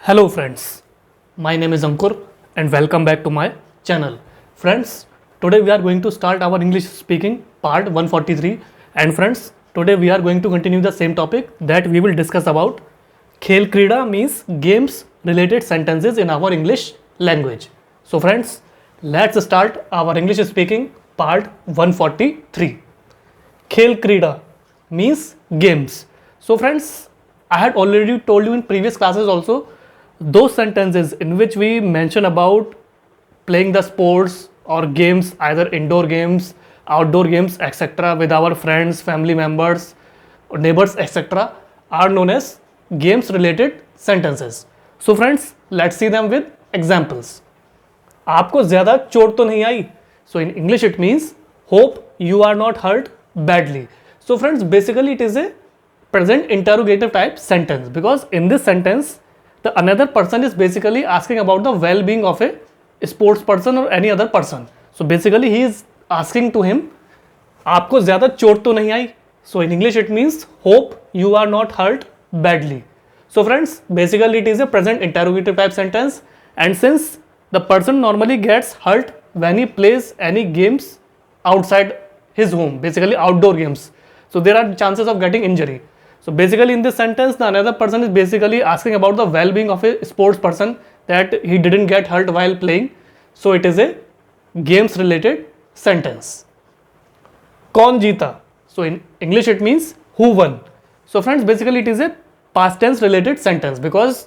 Hello friends, my name is Ankur and welcome back to my channel. Friends, today we are going to start our English speaking part 143 and friends, today we are going to continue the same topic that we will discuss about Khel Krida means games related sentences in our English language. So friends, let's start our English speaking part 143. Khel Krida means games. So friends, I had already told you in previous classes also those sentences in which we mention about playing the sports or games, either indoor games, outdoor games, etc., with our friends, family members, or neighbors, etc., are known as games related sentences. So friends, let's see them with examples. आपको ज़्यादा चोट तो नहीं आई? So in English it means hope you are not hurt badly. So friends, basically it is a present interrogative type sentence because in this sentence the another person is basically asking about the well-being of a sports person or any other person. So basically he is asking to him, आपको ज़्यादा चोट तो नहीं आई? So in English it means hope you are not hurt badly. So friends, basically it is a present interrogative type sentence, and since the person normally gets hurt when he plays any games outside his home, basically outdoor games, so there are chances of getting injury. So basically in this sentence the another person is basically asking about the well-being of a sports person, that he didn't get hurt while playing. So it is a games related sentence. कौन जीता? So in English it means who won. So friends, basically it is a past tense related sentence because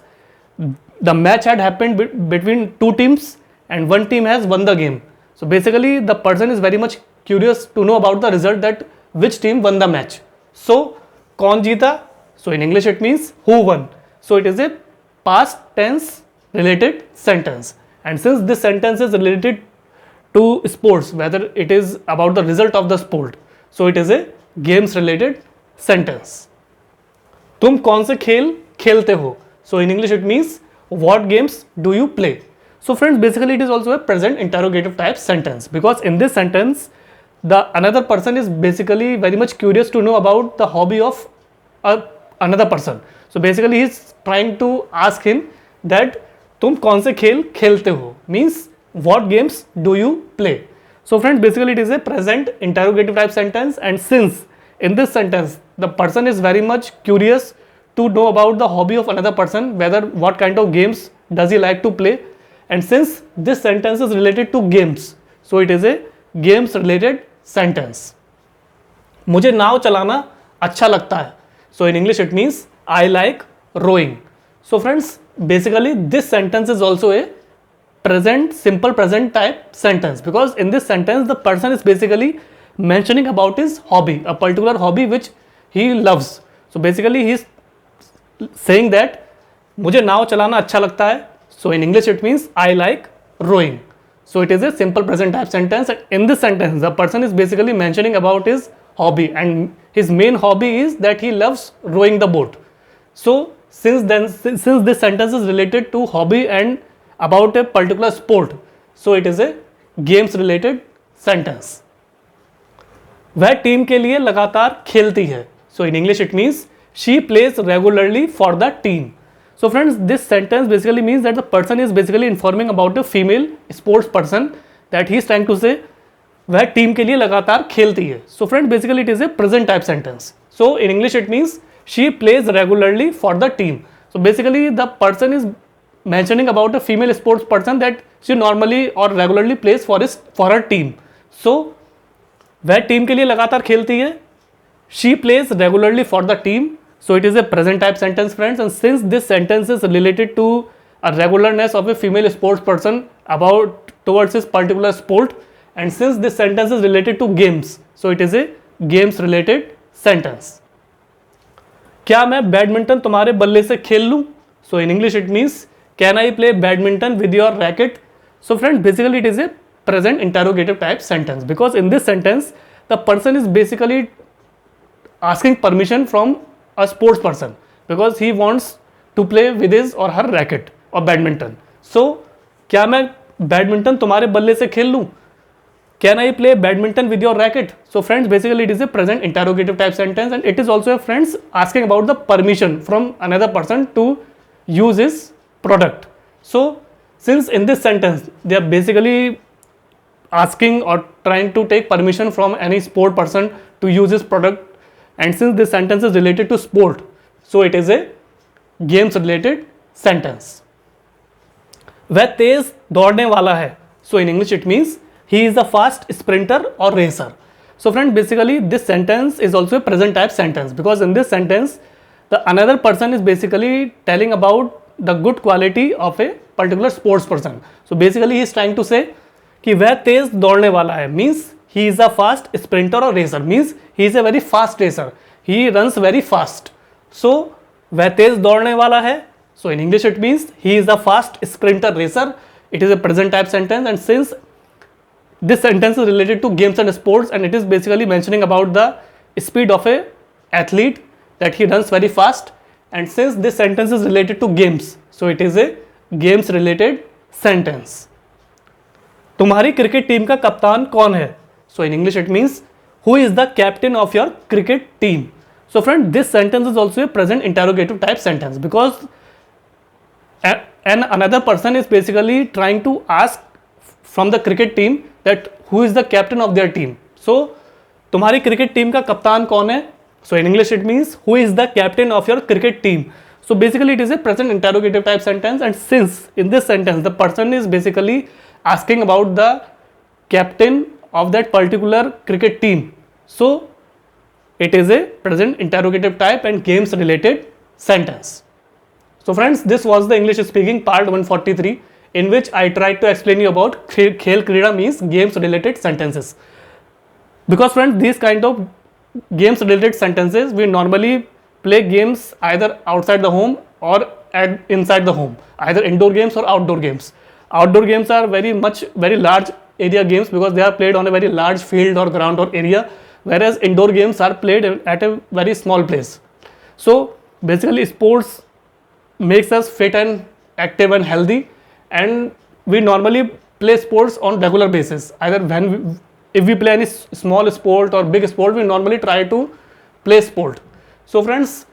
the match had happened between two teams and one team has won the game. So basically the person is very much curious to know about the result, that which team won the match. So कौन जीता? So in English it means who won. So it is a past tense related sentence, and since this sentence is related to sports, whether it is about the result of the sport, so it is a games related sentence. तुम कौन से खेल खेलते हो? So in English it means what games do you play? So friends, basically it is also a present interrogative type sentence because in this sentence the another person is basically very much curious to know about the hobby of another person. So basically he is trying to ask him that तुम कौन से खेल खेलते हो means what games do you play? So friends, basically it is a present interrogative type sentence, and since in this sentence the person is very much curious to know about the hobby of another person, whether what kind of games does he like to play, and since this sentence is related to games, so it is a games related sentence. मुझे नाव चलाना अच्छा लगता है. So in English it means I like rowing. So friends, basically this sentence is also a present, simple present type sentence because in this sentence the person is basically mentioning about his hobby, a particular hobby which he loves. So basically he is saying that मुझे नाव चलाना अच्छा लगता है. So in English it means I like rowing. So it is a simple present type sentence. In this sentence the person is basically mentioning about his hobby, and his main hobby is that he loves rowing the boat. So since this sentence is related to hobby and about a particular sport, so it is a games related sentence. वह team के लिए लगातार खेलती है. So in English it means she plays regularly for the team. So friends, this sentence basically means that the person is basically informing about a female sports person, that he is trying to say वह team के लिए लगातार खेलती है. So friends, basically it is a present type sentence. So in English it means she plays regularly for the team. So basically the person is mentioning about a female sports person that she normally or regularly plays for her team. So वह team के लिए लगातार खेलती है. She plays regularly for the team. So it is a present type sentence friends, and since this sentence is related to a regularness of a female sports person about towards his particular sport, and since this sentence is related to games, so it is a games related sentence. क्या मैं badminton तुम्हारे बल्ले से खेल लूँ? So in English it means can I play badminton with your racket? So friends, basically it is a present interrogative type sentence because in this sentence the person is basically asking permission from a sports person because he wants to play with his or her racket or badminton. So क्या मैं badminton तुम्हारे बल्ले से खेल लूँ? Can I play badminton with your racket? So friends, basically it is a present interrogative type sentence, and it is also a friends asking about the permission from another person to use his product. So since in this sentence they are basically asking or trying to take permission from any sport person to use this product, and since this sentence is related to sport, so it is a games related sentence. वह तेज दौड़ने वाला है, so in English it means he is a fast sprinter or racer. So friend, basically this sentence is also a present type sentence, because in this sentence the another person is basically telling about the good quality of a particular sports person. So basically he is trying to say कि वह तेज दौड़ने वाला है means he is a fast sprinter or racer, means he is a very fast racer, he runs very fast. So वह तेज दौड़ने वाला है, so in English it means he is a fast sprinter racer. It is a present type sentence, and since this sentence is related to games and sports, and it is basically mentioning about the speed of a athlete, that he runs very fast, and since this sentence is related to games, so it is a games related sentence. तुम्हारी cricket team का कप्तान कौन है? So in English it means who is the captain of your cricket team. So friend, this sentence is also a present interrogative type sentence, because and another person is basically trying to ask from the cricket team that who is the captain of their team. So तुम्हारी cricket team का कप्तान कौन है? So in English it means who is the captain of your cricket team. So basically it is a present interrogative type sentence, and since in this sentence the person is basically asking about the captain of that particular cricket team, so it is a present interrogative type and games related sentence. So friends, this was the English speaking part 143, in which I tried to explain you about Khel Krida means games related sentences. Because friends, these kind of games related sentences, we normally play games either outside the home or inside the home, either indoor games or outdoor games. Outdoor games are very large area games, because they are played on a very large field or ground or area, whereas indoor games are played at a very small place. So basically sports makes us fit and active and healthy, and we normally play sports on regular basis. Either if we play any small sport or big sport, we normally try to play sport. So friends,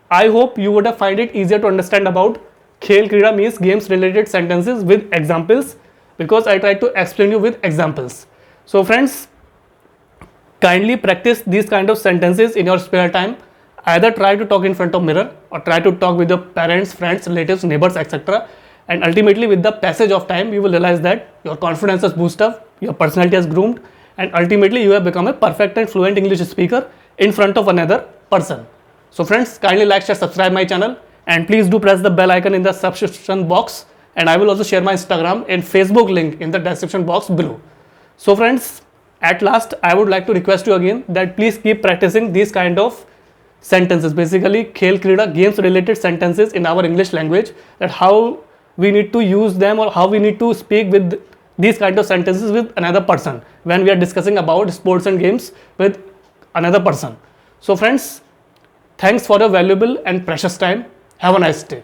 I hope you would have find it easier to understand about Khel Krida means games related sentences with examples, because I try to explain you with examples. So friends, kindly practice these kind of sentences in your spare time. Either try to talk in front of mirror, or try to talk with your parents, friends, relatives, neighbors, etc. And ultimately with the passage of time, you will realize that your confidence has boosted up, your personality has groomed, and ultimately you have become a perfect and fluent English speaker in front of another person. So friends, kindly like, share, subscribe my channel, and please do press the bell icon in the subscription box, and I will also share my Instagram and Facebook link in the description box below. So friends, at last I would like to request you again that please keep practicing these kind of sentences, basically Khel Krida games related sentences in our English language, that how we need to use them or how we need to speak with these kind of sentences with another person when we are discussing about sports and games with another person. So friends, thanks for your valuable and precious time. Have a nice day.